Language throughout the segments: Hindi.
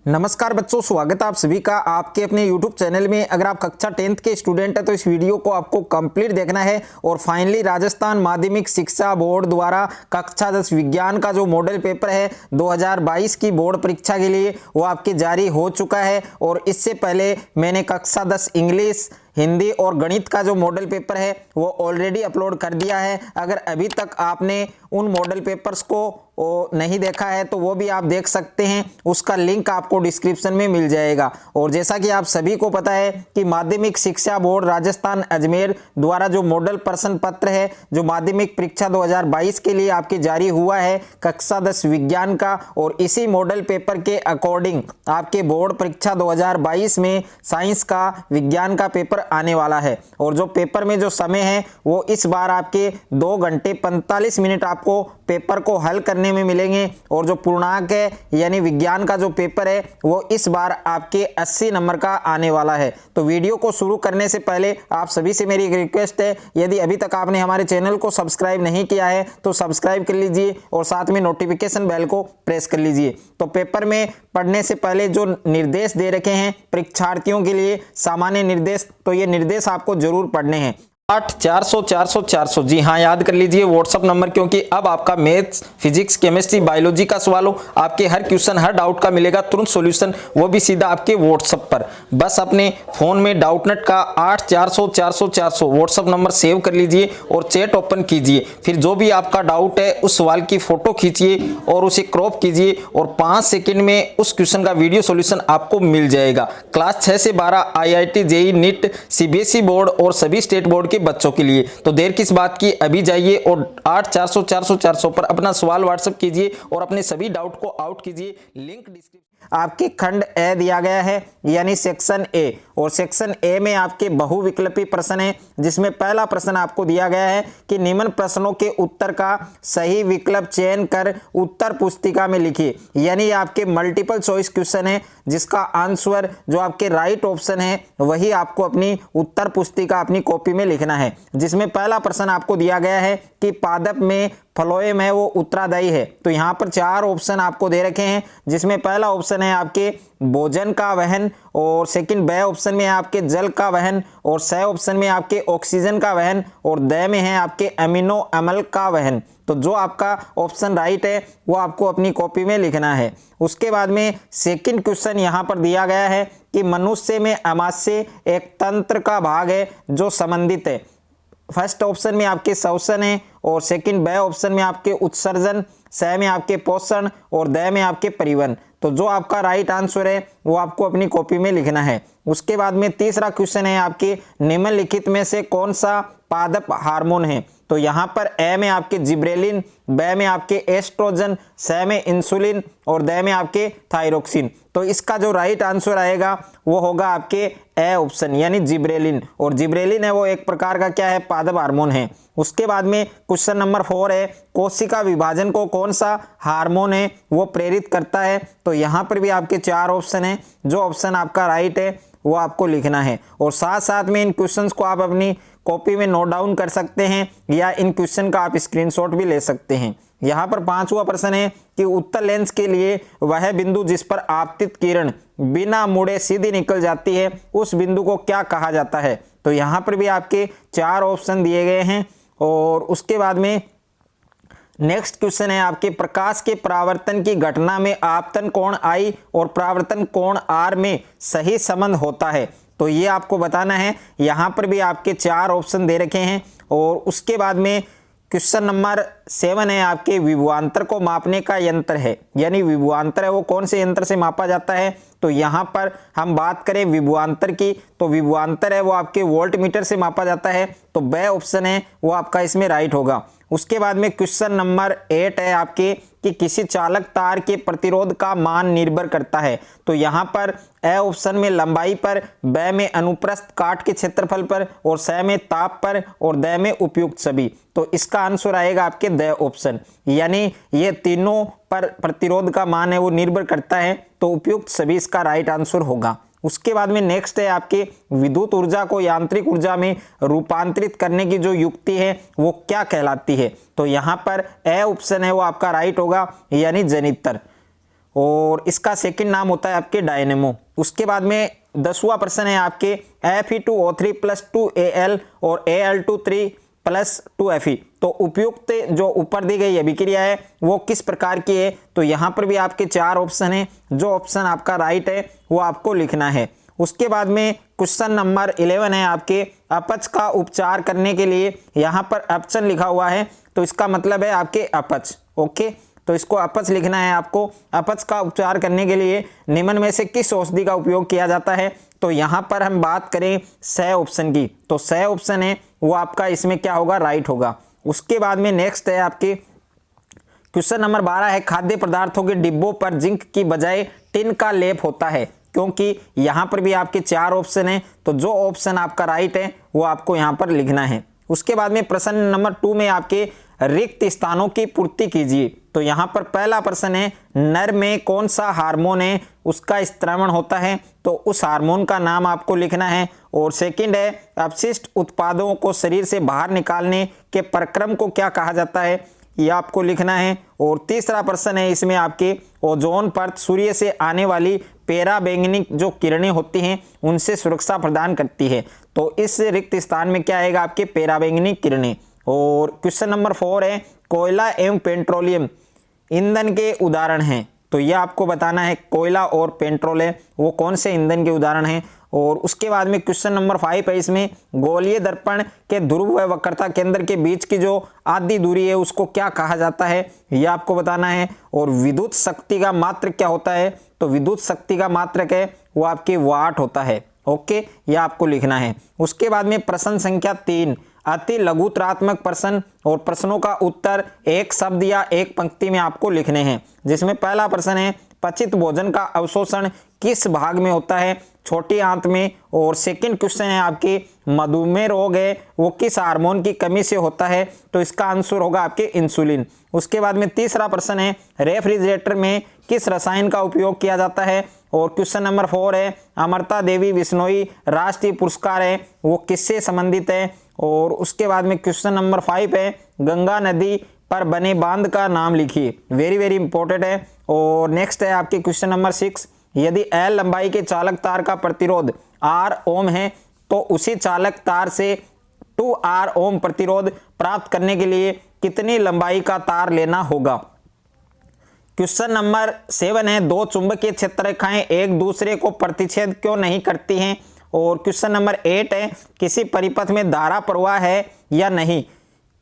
नमस्कार बच्चों, स्वागत है आप सभी का आपके अपने YouTube चैनल में। अगर आप कक्षा 10th के स्टूडेंट हैं तो इस वीडियो को आपको कंप्लीट देखना है। और फाइनली राजस्थान माध्यमिक शिक्षा बोर्ड द्वारा कक्षा 10 विज्ञान का जो मॉडल पेपर है 2022 की बोर्ड परीक्षा के लिए वो आपके जारी हो चुका है। और इससे पहले मैंने कक्षा 10 इंग्लिश, हिंदी और गणित का जो मॉडल पेपर है वो ऑलरेडी अपलोड कर दिया है। अगर अभी तक आपने उन मॉडल पेपर्स को नहीं देखा है तो वो भी आप देख सकते हैं, उसका लिंक आपको डिस्क्रिप्शन में मिल जाएगा। और जैसा कि आप सभी को पता है कि माध्यमिक शिक्षा बोर्ड राजस्थान अजमेर द्वारा जो मॉडल प्रश्न पत्र है जो माध्यमिक परीक्षा 2022 के लिए आपके जारी हुआ है कक्षा 10 विज्ञान का, और इसी मॉडल पेपर के अकॉर्डिंग आपके बोर्ड परीक्षा 2022 में साइंस का, विज्ञान का पेपर आने वाला है। और जो पेपर में जो समय है वो इस बार आपके 2 घंटे 45 मिनट आपको पेपर को हल करने में मिलेंगे। और जो पूर्णांक है यानी विज्ञान का जो पेपर है वो इस बार आपके 80 नंबर का आने वाला है। तो वीडियो को शुरू करने से पहले आप सभी से मेरी एक रिक्वेस्ट है, यदि अभी तक आपने हमारे चैनल को सब्सक्राइब नहीं किया है तो सब्सक्राइब कर लीजिए और साथ में नोटिफिकेशन बेल को प्रेस कर लीजिए। तो पेपर में पढ़ने से पहले जो निर्देश दे रखे हैं परीक्षार्थियों के लिए, सामान्य निर्देश, तो ये निर्देश आपको जरूर पढ़ने हैं। 8 400 400 400, जी हाँ, याद कर लीजिए व्हाट्सअप नंबर, क्योंकि अब आपका मैथ्स, फिजिक्स, केमिस्ट्री, बायोलॉजी का सवाल हो, आपके हर क्वेश्चन, हर डाउट का मिलेगा तुरंत सॉल्यूशन, वो भी सीधा आपके व्हाट्सअप पर। बस अपने फोन में डाउटनेट का 8 400 400 400 व्हाट्सअप नंबर सेव कर लीजिए और चैट ओपन कीजिए। फिर जो भी आपका डाउट है उस सवाल की फोटो खींचिए और उसे क्रॉप कीजिए और 5 सेकंड में उस क्वेश्चन का वीडियो सॉल्यूशन आपको मिल जाएगा। क्लास 6 से 12 IIT, JEE, NEET, CBSE board और सभी स्टेट बोर्ड बच्चों के लिए। तो देर किस बात की, अभी जाइए और 8 400 400 400 पर अपना सवाल व्हाट्सएप कीजिए और अपने सभी डाउट को आउट कीजिए। Link description. आपके खंड ए दिया गया है यानी सेक्शन ए, और सेक्शन ए में आपके बहुविकल्पी प्रश्न है, जिसमें पहला प्रश्न आपको दिया गया है कि निम्न प्रश्नों के उत्तर का सही विकल्प चयन कर उत्तर पुस्तिका में लिखिए। यानी आपके मल्टीपल चॉइस क्वेश्चन है जिसका आंसर जो आपके राइट ऑप्शन है वही आपको अपनी उत्तर पुस्तिका अपनी कॉपी में लिखना है। जिसमें पहला प्रश्न आपको दिया गया है कि पादप में फ्लोएम है वो उत्तरदायी है। तो यहाँ पर 4 ऑप्शन आपको दे रखे हैं, जिसमें पहला ऑप्शन है आपके भोजन का वहन, और सेकंड बे ऑप्शन में है आपके जल का वहन, और स ऑप्शन में आपके ऑक्सीजन का वहन, और द में है आपके अमीनो अम्ल का वहन। तो जो आपका ऑप्शन राइट है वो आपको अपनी कॉपी में लिखना है। उसके बाद में सेकंड क्वेश्चन यहाँ पर दिया गया है कि मनुष्य में आमाशय एक तंत्र का भाग है जो संबंधित है। फर्स्ट ऑप्शन में आपके श्वसन है, और सेकंड बे ऑप्शन में आपके उत्सर्जन, स में आपके पोषण, और द में आपके परिवहन। तो जो आपका राइट आंसर है वो आपको अपनी कॉपी में लिखना है। उसके बाद में तीसरा क्वेश्चन है आपके निम्नलिखित में से कौन सा पादप हार्मोन है। तो यहाँ पर ए में आपके जिब्रेलिन, बे में आपके एस्ट्रोजन, स में इंसुलिन, और द में आपके थायरोक्सिन। तो इसका जो राइट आंसर आएगा वो होगा आपके ए ऑप्शन यानी जिब्रेलिन। और जिब्रेलिन है वो एक प्रकार का क्या है, पादप हार्मोन है। उसके बाद में क्वेश्चन नंबर 4 है कोशिका विभाजन को कौन सा हार्मोन है वो प्रेरित करता है। तो यहाँ पर भी आपके 4 ऑप्शन है, जो ऑप्शन आपका राइट है वो आपको लिखना है। और साथ साथ में इन क्वेश्चंस को आप अपनी कॉपी में नोट डाउन कर सकते हैं या इन क्वेश्चन का आप स्क्रीनशॉट भी ले सकते हैं। यहाँ पर 5वां प्रश्न है कि उत्तल लेंस के लिए वह बिंदु जिस पर आपतित किरण बिना मुड़े सीधी निकल जाती है उस बिंदु को क्या कहा जाता है। तो यहाँ पर भी आपके 4 ऑप्शन दिए गए हैं। और उसके बाद में नेक्स्ट क्वेश्चन है आपके प्रकाश के परावर्तन की घटना में आपतन कोण I और परावर्तन कोण R में सही संबंध होता है। तो ये आपको बताना है। यहाँ पर भी आपके 4 ऑप्शन दे रखे हैं। और उसके बाद में क्वेश्चन नंबर 7 है आपके विभवांतर को मापने का यंत्र है, यानी विभवांतर है वो कौन से यंत्र से मापा जाता है। तो यहाँ पर हम बात करें विभवांतर की, तो विभवांतर है वो आपके वोल्ट मीटर से मापा जाता है। तो बे ऑप्शन है वो आपका इसमें राइट होगा। उसके बाद में क्वेश्चन नंबर 8 है आपके कि किसी चालक तार के प्रतिरोध का मान निर्भर करता है। तो यहाँ पर ए ऑप्शन में लंबाई पर, बे में अनुप्रस्थ काट के क्षेत्रफल पर, और स में ताप पर, और द में उपयुक्त सभी। तो इसका आंसर आएगा आपके द ऑप्शन, यानी ये तीनों पर प्रतिरोध का मान है वो निर्भर करता है। तो उपयुक्त सभी इसका राइट आंसर होगा। उसके बाद में नेक्स्ट है आपके विद्युत ऊर्जा को यांत्रिक ऊर्जा में रूपांतरित करने की जो युक्ति है वो क्या कहलाती है। तो यहाँ पर ए ऑप्शन है वो आपका राइट होगा, यानी जनित्र। और इसका सेकंड नाम होता है आपके डायनेमो। उसके बाद में 10वां प्रश्न है आपके Fe2O3 + 2Al और Al2 3 + 2Fe। तो उपयुक्त जो ऊपर दी गई अभिक्रिया है वो किस प्रकार की है? तो यहाँ पर भी आपके 4 ऑप्शन हैं, जो ऑप्शन आपका राइट है वो आपको लिखना है। उसके बाद में क्वेश्चन नंबर 11 है आपके अपच का उपचार करने के लिए। यहाँ पर ऑप्शन लिखा हुआ है तो इसका मतलब है आपके अपच। ओके, तो इसको अपच लिखना है आपको। अपच का उपचार करने के लिए निम्न में से किस औषधि का उपयोग किया जाता है? तो यहाँ पर हम बात करें स ऑप्शन की, तो स ऑप्शन है वो आपका इसमें क्या होगा? राइट होगा। उसके बाद में नेक्स्ट है आपके क्वेश्चन नंबर 12 है खाद्य पदार्थों के डिब्बों पर जिंक की बजाय टिन का लेप होता है, क्योंकि यहाँ पर भी आपके 4 ऑप्शन हैं, तो जो ऑप्शन आपका राइट है वो आपको यहाँ पर लिखना है। उसके बाद में प्रश्न नंबर 2 में आपके रिक्त स्थानों की पूर्ति कीजिए। तो यहाँ पर पहला प्रश्न है नर में कौन सा हार्मोन है उसका स्त्रावण होता है? तो उस हार्मोन का नाम आपको लिखना है। और सेकंड है अपशिष्ट उत्पादों को शरीर से बाहर निकालने के प्रक्रम को क्या कहा जाता है? ये आपको लिखना है। और तीसरा प्रश्न है इसमें आपके ओजोन परत सूर्य से आने वाली पेराबैंगनी जो किरणें होती हैं उनसे सुरक्षा प्रदान करती है। तो इस रिक्त स्थान में क्या आएगा? आपके पेराबैंगनी किरणें। और क्वेश्चन नंबर 4 है कोयला एवं पेट्रोलियम ईंधन के उदाहरण हैं। तो यह आपको बताना है कोयला और पेट्रोल है वो कौन से ईंधन के उदाहरण हैं। और उसके बाद में क्वेश्चन नंबर 5 है इसमें गोलीय दर्पण के ध्रुव व वक्रता केंद्र के बीच की जो आधी दूरी है उसको क्या कहा जाता है? यह आपको बताना है। और विद्युत शक्ति का मात्रक क्या होता है? तो विद्युत शक्ति का मात्रक है वो आपके वाट होता है। ओके, यह आपको लिखना है। उसके बाद में प्रश्न संख्या 3 अति लघुत्रात्मक प्रश्न और प्रश्नों का उत्तर एक शब्द या एक पंक्ति में आपको लिखने हैं। जिसमें पहला प्रश्न है पचित भोजन का अवशोषण किस भाग में होता है? छोटी आंत में। और सेकंड क्वेश्चन है आपके मधुमेह रोग है वो किस हार्मोन की कमी से होता है? तो इसका आंसर होगा आपके इंसुलिन। उसके बाद में तीसरा प्रश्न है रेफ्रिजरेटर में किस रसायन का उपयोग किया जाता है? और क्वेश्चन नंबर 4 है अमृता देवी बिश्नोई राष्ट्रीय पुरस्कार है वो किससे संबंधित है? और उसके बाद में क्वेश्चन नंबर 5 है गंगा नदी पर बने बांध का नाम लिखिए। वेरी वेरी इंपॉर्टेंट है। और नेक्स्ट है आपके क्वेश्चन नंबर 6 यदि L लंबाई के चालक तार का प्रतिरोध R ओम है तो उसी चालक तार से 2R ओम प्रतिरोध प्राप्त करने के लिए कितनी लंबाई का तार लेना होगा? क्वेश्चन नंबर 7 है दो चुंबकीय क्षेत्र रेखाएं एक दूसरे को प्रतिच्छेद क्यों नहीं करती हैं? और क्वेश्चन नंबर 8 है किसी परिपथ में धारा प्रवाह है या नहीं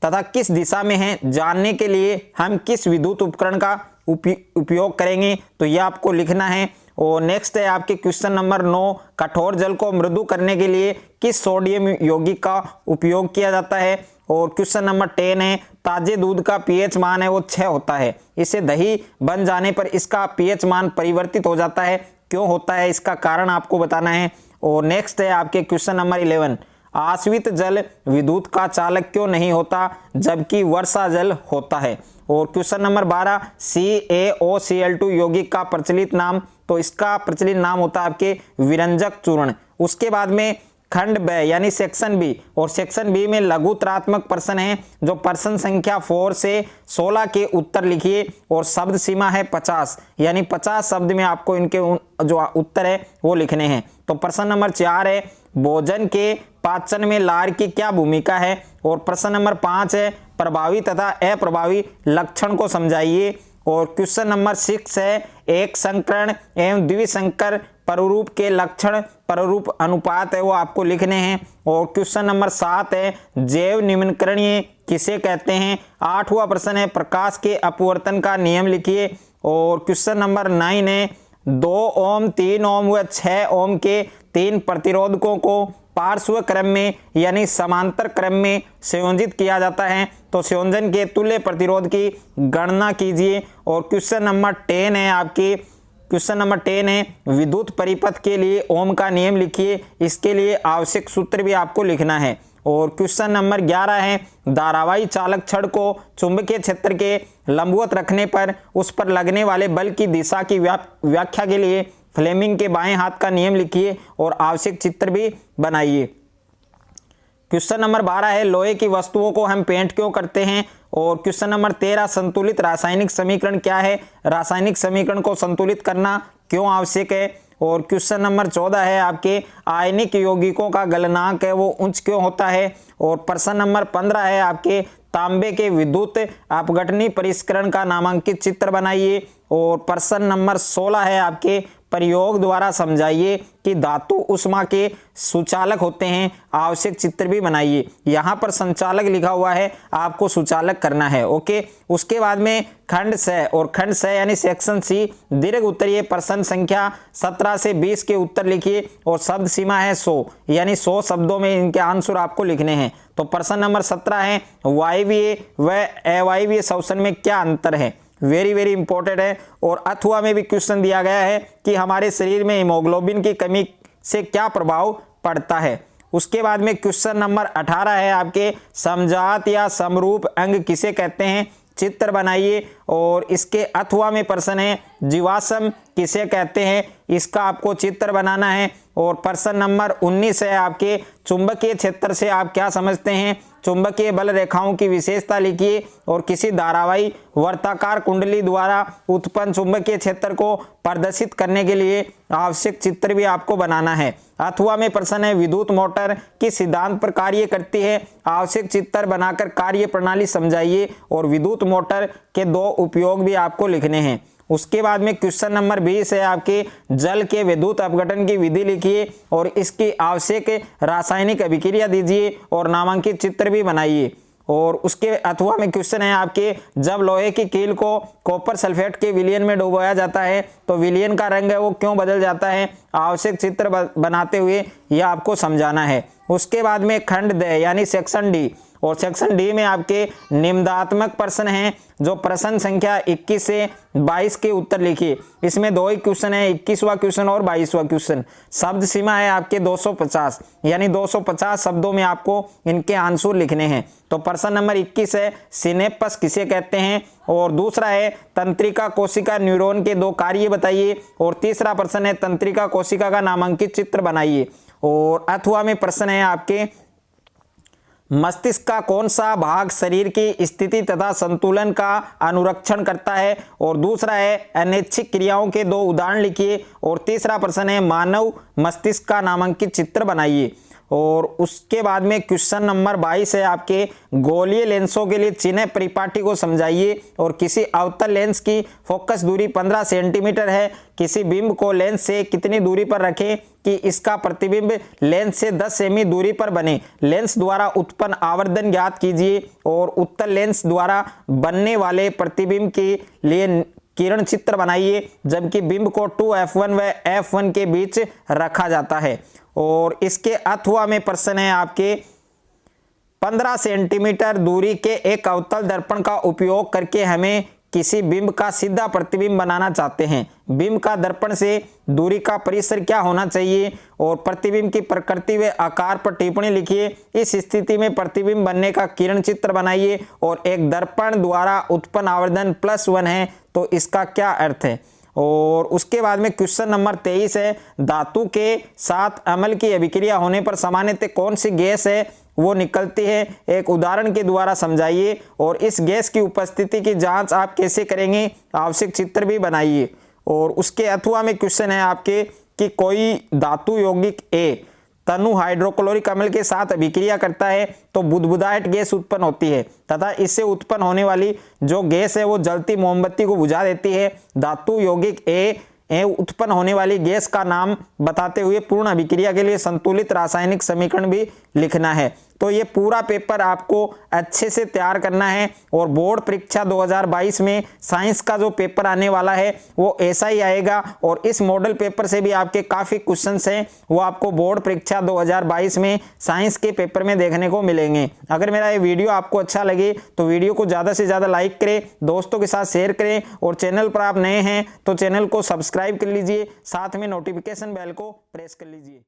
तथा किस दिशा में है जानने के लिए हम किस विद्युत उपकरण का उपयोग करेंगे? तो यह आपको लिखना है। और नेक्स्ट है आपके क्वेश्चन नंबर 9 कठोर जल को मृदु करने के लिए किस सोडियम यौगिक का उपयोग किया जाता है? और क्वेश्चन नंबर 10 है ताजे दूध का पीएच मान है वो 6 होता है, इसे दही बन जाने पर इसका पीएच मान परिवर्तित हो जाता है, क्यों होता है? इसका कारण आपको बताना है। और नेक्स्ट है आपके क्वेश्चन नंबर 11 आश्रित जल विद्युत का चालक क्यों नहीं होता जबकि वर्षा जल होता है? और क्वेश्चन नंबर 12 CaOCl2 यौगिक का प्रचलित नाम? तो इसका प्रचलित नाम होता है आपके विरंजक चूर्ण। उसके बाद में खंड ब यानी सेक्शन बी, और सेक्शन बी में लघुत्रात्मक प्रश्न है जो प्रश्न संख्या 4 से 16 के उत्तर लिखिए। और शब्द सीमा है 50 यानी 50 शब्द में आपको इनके जो उत्तर है वो लिखने हैं। तो प्रश्न नंबर 4 है भोजन के पाचन में लार की क्या भूमिका है? और प्रश्न नंबर 5 है प्रभावी तथा अप्रभावी लक्षण को समझाइए। और क्वेश्चन नंबर 6 है एक संकरण एवं द्विसंकर पररूप के लक्षण पररूप अनुपात है वो आपको लिखने हैं। और क्वेश्चन नंबर 7 है जैव निम्नकरणीय किसे कहते हैं? 8वां प्रश्न है प्रकाश के अपवर्तन का नियम लिखिए। और क्वेश्चन नंबर 9 है 2 ओम 3 ओम व 6 ओम के 3 प्रतिरोधकों को पार्श्व क्रम में यानी समांतर क्रम में संयोजित किया जाता है, तो संयोजन के तुल्य प्रतिरोध की गणना कीजिए। और क्वेश्चन नंबर 10 है आपके क्वेश्चन नंबर 10 है विद्युत परिपथ के लिए ओम का नियम लिखिए, इसके लिए आवश्यक सूत्र भी आपको लिखना है। और क्वेश्चन नंबर 11 है धारावाही चालक छड़ को चुंबकीय क्षेत्र के लंबवत रखने पर उस पर लगने वाले बल की दिशा की व्याख्या के लिए फ्लेमिंग के बाएं हाथ का नियम लिखिए और आवश्यक चित्र भी बनाइए। क्वेश्चन नंबर 12 है लोहे की वस्तुओं को हम पेंट क्यों करते हैं। और क्वेश्चन नंबर 13 संतुलित रासायनिक समीकरण क्या है, रासायनिक समीकरण को संतुलित करना क्यों आवश्यक है। और क्वेश्चन नंबर 14 है आपके आयनिक यौगिकों का गलनांक है वो उच्च क्यों होता है। और प्रश्न नंबर 15 है आपके तांबे के विद्युत अपघटनी परिष्करण का नामांकित चित्र बनाइए। और प्रश्न नंबर 16 है आपके प्रयोग द्वारा समझाइए कि धातु उष्मा के सुचालक होते हैं, आवश्यक चित्र भी बनाइए। यहाँ पर संचालक लिखा हुआ है, आपको सुचालक करना है। ओके, उसके बाद में खंड स और खंड स यानी सेक्शन सी दीर्घ उत्तरीय प्रश्न संख्या 17 से 20 के उत्तर लिखिए। और शब्द सीमा है 100 यानी 100 शब्दों में इनके आंसर आपको लिखने हैं। तो प्रश्न नंबर 17 है वायवीय व अवायवीय श्वसन में क्या अंतर है, वेरी वेरी इंपॉर्टेंट है। और अथवा में भी क्वेश्चन दिया गया है कि हमारे शरीर में हीमोग्लोबिन की कमी से क्या प्रभाव पड़ता है। उसके बाद में क्वेश्चन नंबर 18 है आपके समजात या समरूप अंग किसे कहते हैं, चित्र बनाइए। और इसके अथवा में प्रश्न है जीवाश्म किसे कहते हैं, इसका आपको चित्र बनाना है। और प्रश्न नंबर 19 है आपके चुंबकीय क्षेत्र से आप क्या समझते हैं, चुंबकीय बल रेखाओं की विशेषता लिखिए। और किसी धारावाही वर्ताकार कुंडली द्वारा उत्पन्न चुंबकीय क्षेत्र को प्रदर्शित करने के लिए आवश्यक चित्र भी आपको बनाना है। अथवा में प्रश्न है विद्युत मोटर किस सिद्धांत पर कार्य करती है, आवश्यक चित्र बनाकर कार्य प्रणाली समझाइए। और विद्युत मोटर के 2 उपयोग भी आपको लिखने हैं। उसके बाद में क्वेश्चन नंबर 20 है आपके जल के विद्युत अपघटन की विधि लिखिए और इसकी आवश्यक रासायनिक अभिक्रिया दीजिए और नामांकित चित्र भी बनाइए। और उसके अथवा में क्वेश्चन है आपके जब लोहे की कील को कॉपर सल्फेट के विलयन में डुबोया जाता है तो विलयन का रंग है वो क्यों बदल जाता है, आवश्यक चित्र बनाते हुए यह आपको समझाना है। उसके बाद में खंड द यानी सेक्शन डी, और सेक्शन डी में आपके निम्नात्मक प्रश्न हैं जो प्रश्न संख्या 21 से 22 के उत्तर लिखिए। इसमें 2 ही क्वेश्चन है, 21वां क्वेश्चन और 22वां क्वेश्चन। शब्द सीमा है आपके 250 यानी 250 शब्दों में आपको इनके आंसर लिखने हैं। तो प्रश्न नंबर 21 है सिनेप्स किसे कहते हैं। और दूसरा है तंत्रिका कोशिका न्यूरॉन के 2 कार्य बताइए। और तीसरा प्रश्न है तंत्रिका कोशिका का नामांकित चित्र बनाइए। और अथवा में प्रश्न है आपके मस्तिष्क का कौन सा भाग शरीर की स्थिति तथा संतुलन का अनुरक्षण करता है। और दूसरा है अनैच्छिक क्रियाओं के 2 उदाहरण लिखिए। और तीसरा प्रश्न है मानव मस्तिष्क का नामांकित चित्र बनाइए। और उसके बाद में क्वेश्चन नंबर 22 है आपके गोलीय लेंसों के लिए चिन्ह परिपाटी को समझाइए। और किसी अवतल लेंस की फोकस दूरी 15 सेंटीमीटर है, किसी बिंब को लेंस से कितनी दूरी पर रखें कि इसका प्रतिबिंब लेंस से 10 सेमी दूरी पर बने, लेंस द्वारा उत्पन्न आवर्धन ज्ञात कीजिए। और उत्तल लेंस द्वारा बनने वाले प्रतिबिंब के लिए किरण चित्र बनाइए जबकि बिंब को 2f1 व f1 के बीच रखा जाता है। और इसके अथवा में प्रश्न है आपके 15 सेंटीमीटर दूरी के एक अवतल दर्पण का उपयोग करके हमें किसी बिंब का सीधा प्रतिबिंब बनाना चाहते हैं, बिंब का दर्पण से दूरी का परिसर क्या होना चाहिए और प्रतिबिंब की प्रकृति व आकार पर टिप्पणी लिखिए। इस स्थिति में प्रतिबिंब बनने का किरण चित्र बनाइए और एक दर्पण द्वारा उत्पन्न आवर्धन +1 है तो इसका क्या अर्थ है। और उसके बाद में क्वेश्चन नंबर 23 है धातु के साथ अम्ल की अभिक्रिया होने पर सामान्यतः कौन सी गैस है वो निकलती है, एक उदाहरण के द्वारा समझाइए। और इस गैस की उपस्थिति की जांच आप कैसे करेंगे, आवश्यक चित्र भी बनाइए। और उसके अथवा में क्वेश्चन है आपके कि कोई धातु यौगिक ए तनु हाइड्रोक्लोरिक अम्ल के साथ अभिक्रिया करता है तो बुदबुदाहट गैस उत्पन्न होती है तथा इससे उत्पन्न होने वाली जो गैस है वो जलती मोमबत्ती को बुझा देती है। धातु यौगिक ए उत्पन्न होने वाली गैस का नाम बताते हुए पूर्ण अभिक्रिया के लिए संतुलित रासायनिक समीकरण भी लिखना है। तो ये पूरा पेपर आपको अच्छे से तैयार करना है और बोर्ड परीक्षा 2022 में साइंस का जो पेपर आने वाला है वो ऐसा ही आएगा। और इस मॉडल पेपर से भी आपके काफ़ी क्वेश्चंस हैं वो आपको बोर्ड परीक्षा 2022 में साइंस के पेपर में देखने को मिलेंगे। अगर मेरा ये वीडियो आपको अच्छा लगे तो वीडियो को ज़्यादा से ज़्यादा लाइक करें, दोस्तों के साथ शेयर करें और चैनल पर आप नए हैं तो चैनल को सब्सक्राइब कर लीजिए, साथ में नोटिफिकेशन बेल को प्रेस कर लीजिए।